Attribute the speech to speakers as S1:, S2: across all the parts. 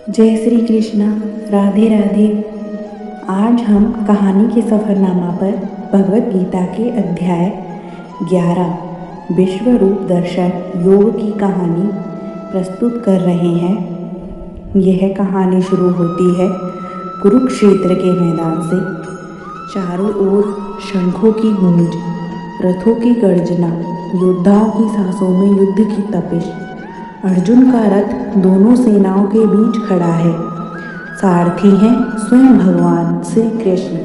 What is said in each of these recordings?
S1: जय श्री कृष्णा। राधे राधे। आज हम कहानी के सफ़रनामा पर भगवत गीता के अध्याय 11 विश्व रूप दर्शन योग की कहानी प्रस्तुत कर रहे हैं। यह कहानी शुरू होती है कुरुक्षेत्र के मैदान से। चारों ओर शंखों की गूंज, रथों की गर्जना, योद्धाओं की सांसों में युद्ध की तपिश। अर्जुन का रथ दोनों सेनाओं के बीच खड़ा है। सारथी हैं स्वयं भगवान श्री कृष्ण।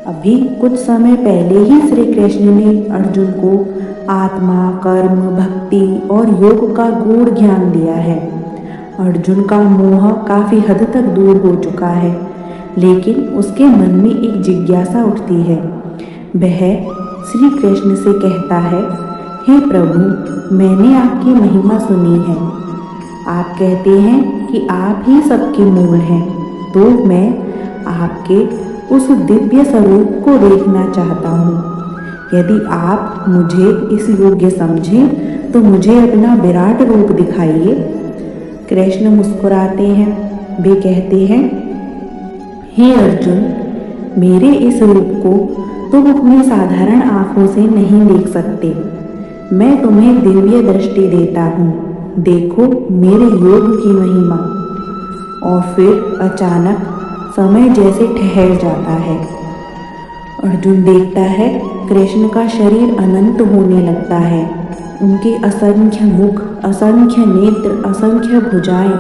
S1: अभी कुछ समय पहले ही श्री कृष्ण ने अर्जुन को आत्मा, कर्म, भक्ति और योग का गूढ़ ज्ञान दिया है। अर्जुन का मोह काफ़ी हद तक दूर हो चुका है, लेकिन उसके मन में एक जिज्ञासा उठती है। वह श्री कृष्ण से कहता है, हे प्रभु, मैंने आपकी महिमा सुनी है। आप कहते हैं कि आप ही सबके मूल हैं, तो मैं आपके उस दिव्य स्वरूप को देखना चाहता हूँ। यदि आप मुझे इस योग्य समझें तो मुझे अपना विराट रूप दिखाइए। कृष्ण मुस्कुराते हैं। वे कहते हैं, हे अर्जुन, मेरे इस रूप को तुम अपनी साधारण आँखों से नहीं देख सकते। मैं तुम्हें दिव्य दृष्टि देता हूँ। देखो मेरे योग की महिमा। और फिर अचानक समय जैसे ठहर जाता है। अर्जुन देखता है कृष्ण का शरीर अनंत होने लगता है। उनके असंख्य मुख, असंख्य नेत्र, असंख्य भुजाएं,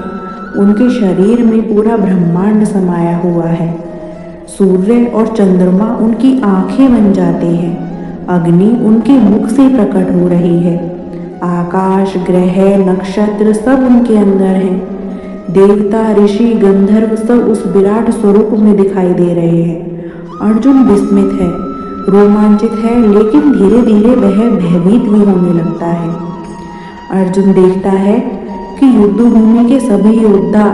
S1: उनके शरीर में पूरा ब्रह्मांड समाया हुआ है। सूर्य और चंद्रमा उनकी आंखें बन जाते हैं। अग्नि उनके मुख से प्रकट हो रही है। आकाश, ग्रह, नक्षत्र सब उनके अंदर हैं। देवता, ऋषि, गंधर्व सब उस विराट स्वरूप में दिखाई दे रहे हैं। अर्जुन विस्मित है, रोमांचित है, लेकिन धीरे धीरे वह भयभीत भी होने लगता है। अर्जुन देखता है कि युद्ध भूमि के सभी योद्धा,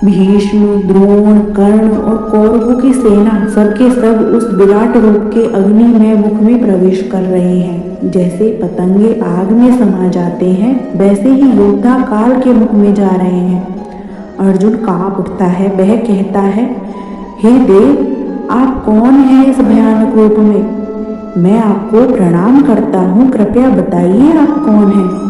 S1: भीष्म, द्रोण, कर्ण और कौरवों की सेना सबके सब उस विराट रूप के अग्निमय मुख में प्रवेश कर रहे हैं। जैसे पतंगे आग में समा जाते हैं, वैसे ही योद्धा काल के मुख में जा रहे हैं। अर्जुन कांप उठता है। वह कहता है, हे देव, आप कौन हैं इस भयानक रूप में? मैं आपको प्रणाम करता हूँ, कृपया बताइए आप कौन हैं?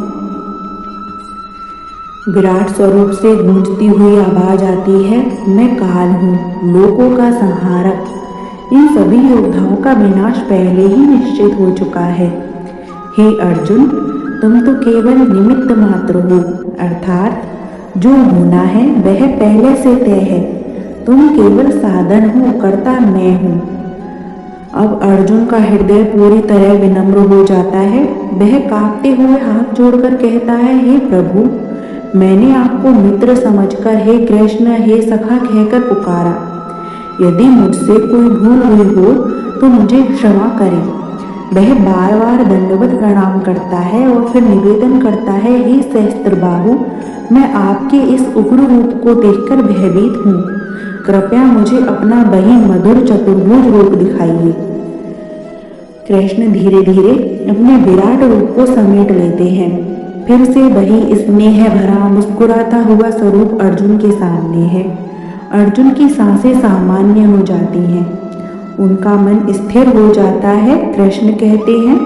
S1: विराट स्वरूप से गूंजती हुई आवाज आती है, मैं काल हूँ, लोकों का संहारक। इन सभी योद्धाओं का विनाश पहले ही निश्चित हो चुका है। हे अर्जुन, तुम तो केवल निमित्त मात्र हो, अर्थात जो होना है वह पहले से तय है। तुम केवल साधन हो, कर्ता मैं हूँ। अब अर्जुन का हृदय पूरी तरह विनम्र हो जाता है। वह कांपते हुए हाथ जोड़कर कहता है, हे प्रभु, मैंने आपको मित्र समझकर हे कृष्ण, हे सखा कहकर पुकारा। यदि मुझसे कोई भूल हुई हो तो मुझे क्षमा करें। वह बार बार दंडवत प्रणाम करता है और फिर निवेदन करता है, हे सहस्त्रबाहु, मैं आपके इस उग्र रूप को देखकर भयभीत हूँ। कृपया मुझे अपना वही मधुर चतुर्भुज रूप दिखाइए। कृष्ण धीरे धीरे अपने विराट रूप को समेट लेते हैं। फिर से वही स्नेह भरा मुस्कुराता हुआ स्वरूप अर्जुन के सामने है। अर्जुन की सांसें सामान्य हो जाती हैं। उनका मन स्थिर हो जाता है। कृष्ण कहते हैं,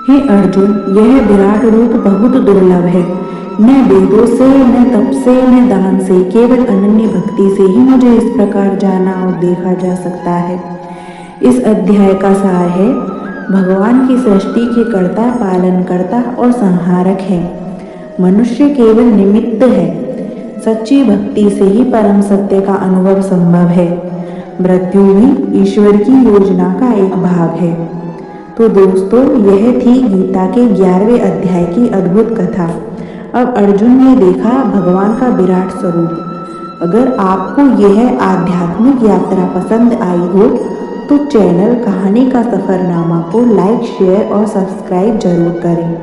S1: हे अर्जुन, यह विराट रूप बहुत दुर्लभ है। न वेदों से, न तप से, न दान से, केवल अनन्य भक्ति से ही मुझे इस प्रकार जाना और देखा जा सकता है। इस अध्याय का सार है, भगवान की सृष्टि के कर्ता, पालन करता और संहारक है। मनुष्य केवल निमित्त है। सच्ची भक्ति से ही परम सत्य का अनुभव संभव है। मृत्यु भी ईश्वर की योजना का एक भाग है। तो दोस्तों, यह थी गीता के 11वें अध्याय की अद्भुत कथा। अब अर्जुन ने देखा भगवान का विराट स्वरूप। अगर आपको यह आध्यात्मिक यात्रा पसंद आई हो तो चैनल कहानी का सफ़रनामा को लाइक, शेयर और सब्सक्राइब जरूर करें।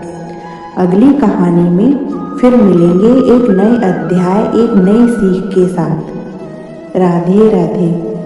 S1: अगली कहानी में फिर मिलेंगे एक नए अध्याय, एक नई सीख के साथ। राधे राधे।